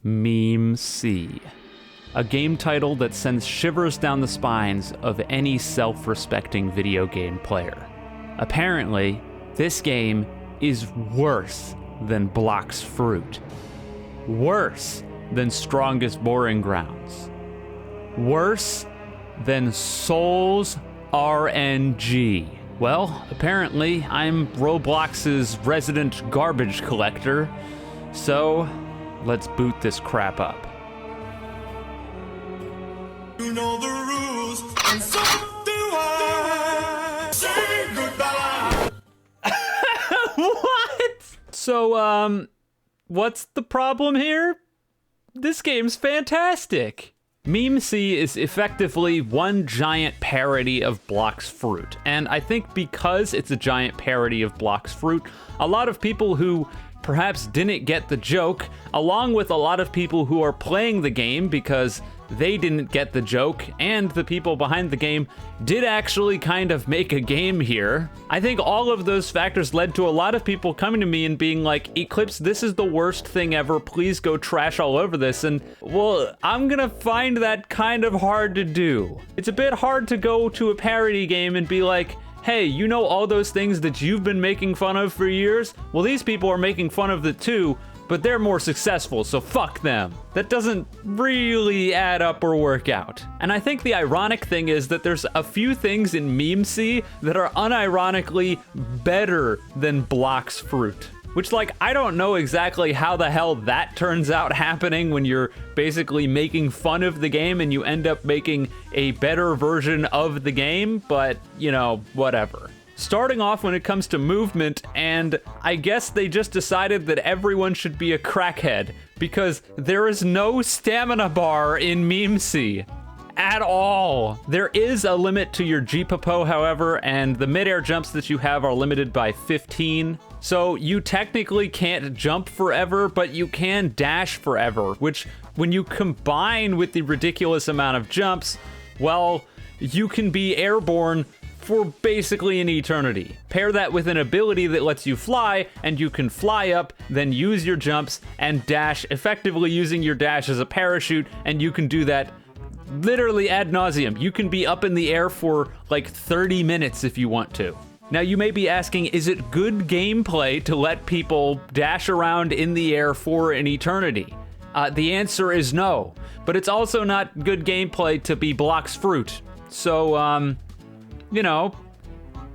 Meme C. A game title that sends shivers down the spines of any self-respecting video game player. Apparently, this game is worse than Blox Fruit. Worse than Strongest Boring Grounds. Worse than Souls RNG. Well, apparently, I'm Roblox's resident garbage collector, so let's boot this crap up. You know the rules, and so do I. Say goodbye. What? So, what's the problem here? This game's fantastic. Meme C is effectively one giant parody of Blox Fruit, and I think because it's a giant parody of Blox Fruit, a lot of people who perhaps didn't get the joke, along with a lot of people who are playing the game because they didn't get the joke, and the people behind the game did actually kind of make a game here. I think all of those factors led to a lot of people coming to me and being like, Eclipse, this is the worst thing ever, please go trash all over this, and well, I'm gonna find that kind of hard to do. It's a bit hard to go to a parody game and be like, hey, you know all those things that you've been making fun of for years? Well, these people are making fun of it too, but they're more successful, so fuck them. That doesn't really add up or work out. And I think the ironic thing is that there's a few things in Meme C that are unironically better than Blox Fruit. Which, like, I don't know exactly how the hell that turns out happening when you're basically making fun of the game and you end up making a better version of the game, but, you know, whatever. Starting off when it comes to movement, and I guess they just decided that everyone should be a crackhead, because there is no stamina bar in Meme C. At all. There is a limit to your G-Popo, however, and the mid-air jumps that you have are limited by 15. So you technically can't jump forever, but you can dash forever, which when you combine with the ridiculous amount of jumps, well, you can be airborne for basically an eternity. Pair that with an ability that lets you fly, and you can fly up, then use your jumps and dash, effectively using your dash as a parachute, and you can do that literally ad nauseum. You can be up in the air for like 30 minutes if you want to. Now you may be asking, is it good gameplay to let people dash around in the air for an eternity? The answer is no, but it's also not good gameplay to be Blox Fruit. So, you know,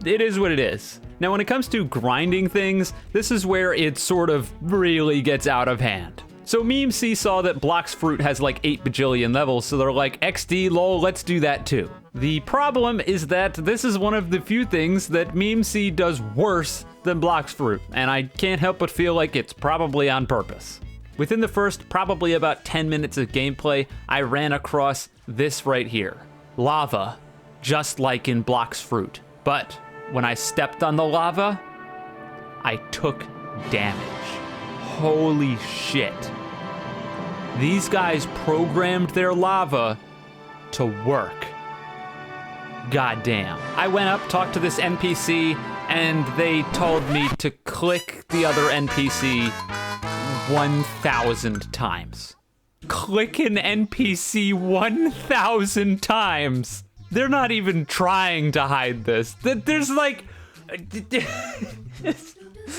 it is what it is. Now when it comes to grinding things, this is where it sort of really gets out of hand. So Meme C saw that Blox Fruit has like 8 bajillion levels, so they're like, XD, lol, let's do that too. The problem is that this is one of the few things that Meme C does worse than Blox Fruit, and I can't help but feel like it's probably on purpose. Within the first probably about 10 minutes of gameplay, I ran across this right here. Lava, just like in Blox Fruit. But when I stepped on the lava, I took damage. Holy shit. These guys programmed their lava to work. Goddamn. I went up, talked to this NPC, and they told me to click the other NPC 1,000 times. Click an NPC 1,000 times. They're not even trying to hide this. There's like...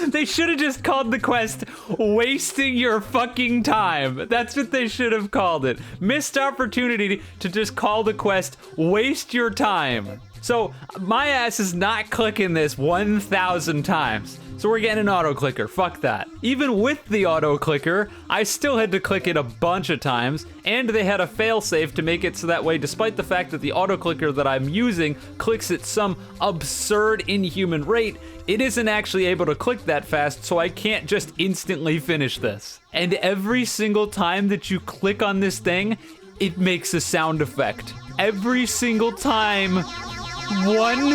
They should have just called the quest wasting your fucking time. That's what they should have called it. Missed opportunity to just call the quest waste your time. So my ass is not clicking this 1,000 times. So we're getting an auto clicker, fuck that. Even with the auto clicker, I still had to click it a bunch of times, and they had a failsafe to make it so that way, despite the fact that the auto clicker that I'm using clicks at some absurd inhuman rate, it isn't actually able to click that fast, so I can't just instantly finish this. And every single time that you click on this thing, it makes a sound effect. Every single time, 1,000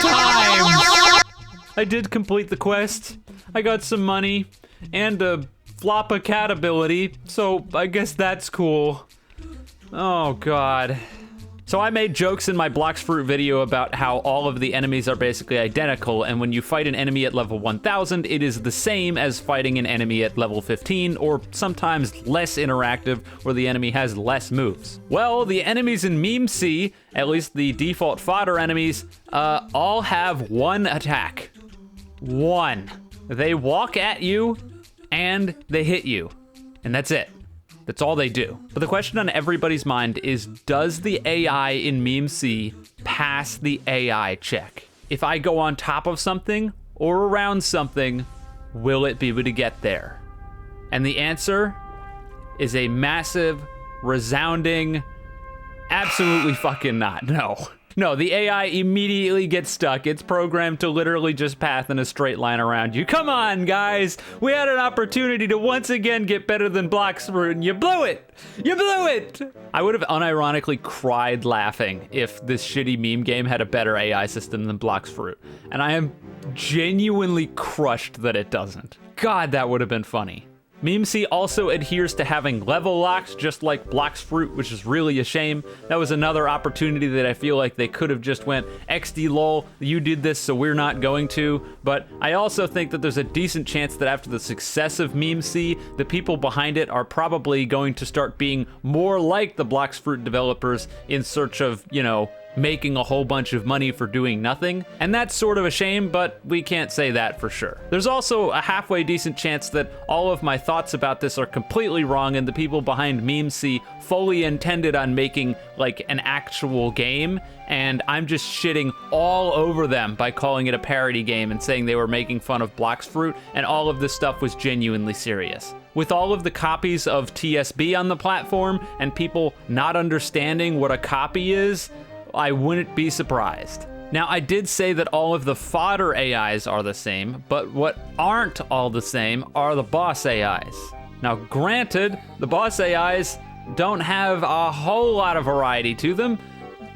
times! I did complete the quest. I got some money and a flop a cat ability, so I guess that's cool. Oh god. So I made jokes in my Blox Fruit video about how all of the enemies are basically identical, and when you fight an enemy at level 1000, it is the same as fighting an enemy at level 15, or sometimes less interactive, where the enemy has less moves. Well, the enemies in Meme C, at least the default fodder enemies, all have one attack. One. They walk at you, and they hit you. And that's it. That's all they do. But the question on everybody's mind is, does the AI in Meme C pass the AI check? If I go on top of something or around something, will it be able to get there? And the answer is a massive, resounding, absolutely fucking not. No, the AI immediately gets stuck. It's programmed to literally just path in a straight line around you. Come on, guys. We had an opportunity to once again get better than Blox Fruit, and you blew it. You blew it. I would have unironically cried laughing if this shitty meme game had a better AI system than Blox Fruit. And I am genuinely crushed that it doesn't. God, that would have been funny. Meme C also adheres to having level locks, just like Blox Fruit, which is really a shame. That was another opportunity that I feel like they could have just went, XD lol, you did this, so we're not going to. But I also think that there's a decent chance that after the success of Meme C, the people behind it are probably going to start being more like the Blox Fruit developers in search of, making a whole bunch of money for doing nothing. And that's sort of a shame, but we can't say that for sure. There's also a halfway decent chance that all of my thoughts about this are completely wrong and the people behind Meme C fully intended on making like an actual game, and I'm just shitting all over them by calling it a parody game and saying they were making fun of Blox Fruit, and all of this stuff was genuinely serious. With all of the copies of TSB on the platform and people not understanding what a copy is, I wouldn't be surprised. Now, I did say that all of the fodder AIs are the same, but what aren't all the same are the boss AIs. Now, granted, the boss AIs don't have a whole lot of variety to them,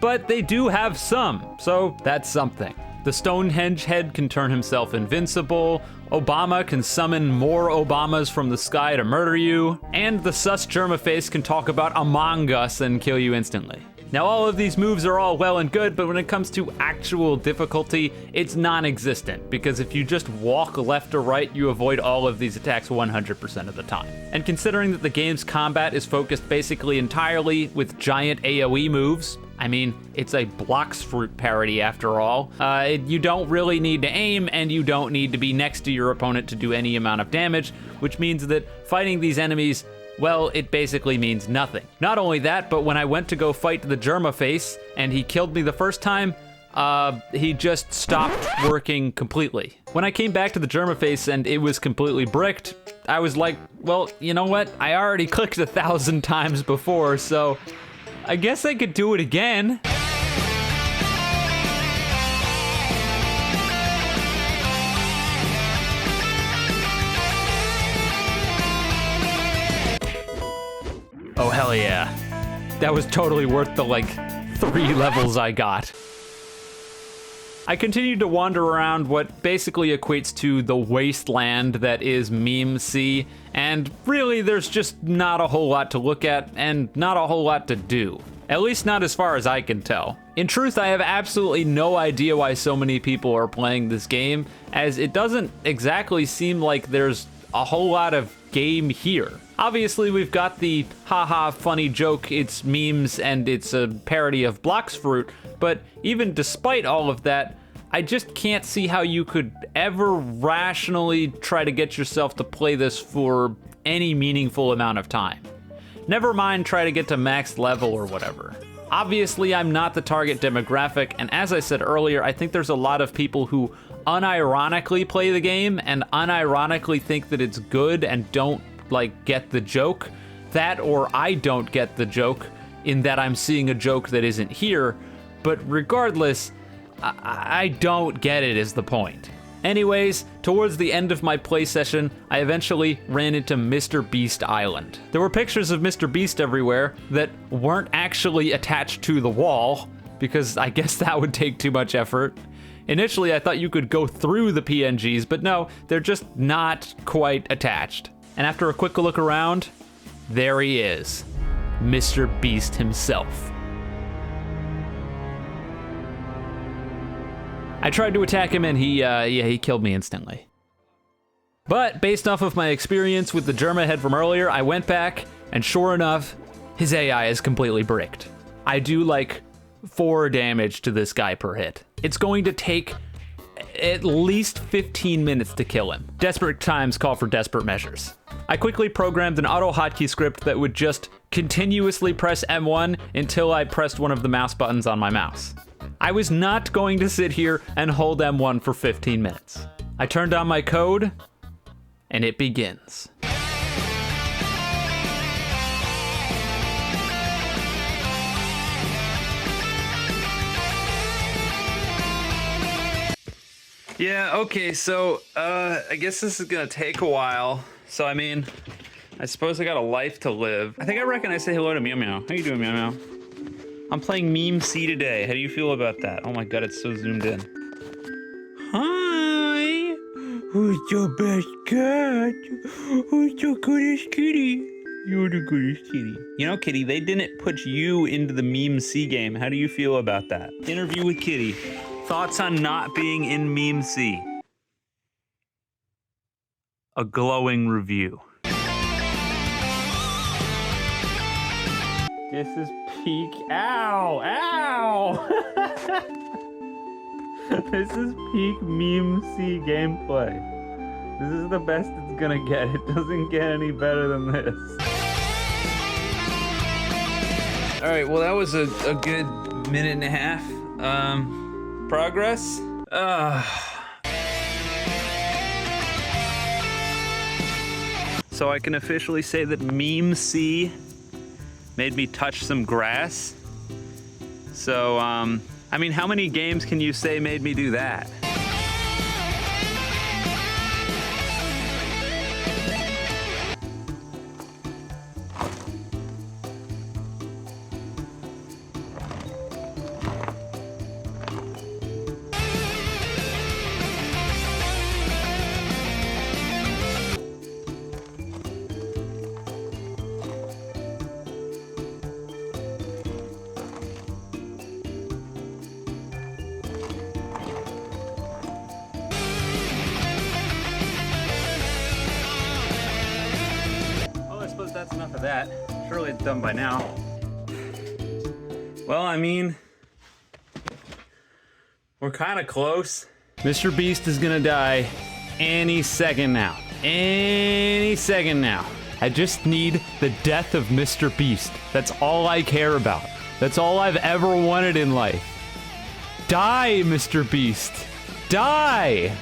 but they do have some, so that's something. The Stonehenge head can turn himself invincible, Obama can summon more Obamas from the sky to murder you, and the sus Gerap Face can talk about Among Us and kill you instantly. Now, all of these moves are all well and good, but when it comes to actual difficulty, it's non-existent, because if you just walk left or right, you avoid all of these attacks 100% of the time. And considering that the game's combat is focused basically entirely with giant AoE moves, I mean, it's a Blox Fruit parody after all, you don't really need to aim, and you don't need to be next to your opponent to do any amount of damage, which means that fighting these enemies, well, it basically means nothing. Not only that, but when I went to go fight the Gerap Face and he killed me the first time, he just stopped working completely. When I came back to the Gerap Face and it was completely bricked, I was like, well, you know what? I already clicked 1,000 times before, so I guess I could do it again. Oh, hell yeah. That was totally worth the, 3 levels I got. I continued to wander around what basically equates to the wasteland that is Meme C, and really there's just not a whole lot to look at and not a whole lot to do. At least not as far as I can tell. In truth, I have absolutely no idea why so many people are playing this game, as it doesn't exactly seem like there's a whole lot of game here. Obviously, we've got the haha funny joke, it's memes and it's a parody of Blox Fruit, but even despite all of that, I just can't see how you could ever rationally try to get yourself to play this for any meaningful amount of time. Never mind try to get to max level or whatever. Obviously, I'm not the target demographic, and as I said earlier, I think there's a lot of people who unironically play the game and unironically think that it's good and don't get the joke. That, or I don't get the joke in that I'm seeing a joke that isn't here, but regardless, I don't get it is the point. Anyways, towards the end of my play session, I eventually ran into Mr. Beast Island. There were pictures of Mr. Beast everywhere that weren't actually attached to the wall, because I guess that would take too much effort. Initially, I thought you could go through the PNGs, but no, they're just not quite attached. And after a quick look around, there he is, Mr. Beast himself. I tried to attack him and he killed me instantly. But based off of my experience with the Germa head from earlier, I went back and sure enough, his AI is completely bricked. I do like 4 damage to this guy per hit. It's going to take at least 15 minutes to kill him. Desperate times call for desperate measures. I quickly programmed an auto hotkey script that would just continuously press M1 until I pressed one of the mouse buttons on my mouse. I was not going to sit here and hold M1 for 15 minutes. I turned on my code, and it begins. Yeah, okay, so, I guess this is gonna take a while. So, I mean, I suppose I got a life to live. I reckon I say hello to Meow Meow. How you doing, Meow Meow? I'm playing Meme C today. How do you feel about that? Oh my god, it's so zoomed in. Hi! Who's your best cat? Who's your goodest kitty? You're the goodest kitty. You know, Kitty, they didn't put you into the Meme C game. How do you feel about that? Interview with Kitty. Thoughts on not being in Meme C? A glowing review. This is peak. Ow! Ow! This is peak Meme C gameplay. This is the best it's gonna get. It doesn't get any better than this. Alright, well, that was a good minute and a half. Progress? So I can officially say that Meme C made me touch some grass. So, I mean, how many games can you say made me do that? That's enough of that. Surely it's done by now. Well, I mean, we're kind of close. Mr. Beast is gonna die any second now. Any second now. I just need the death of Mr. Beast. That's all I care about. That's all I've ever wanted in life. Die, Mr. Beast. Die!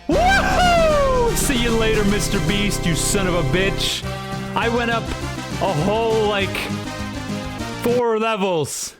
Woohoo! See you later, Mr. Beast, you son of a bitch. I went up a whole, 4 levels.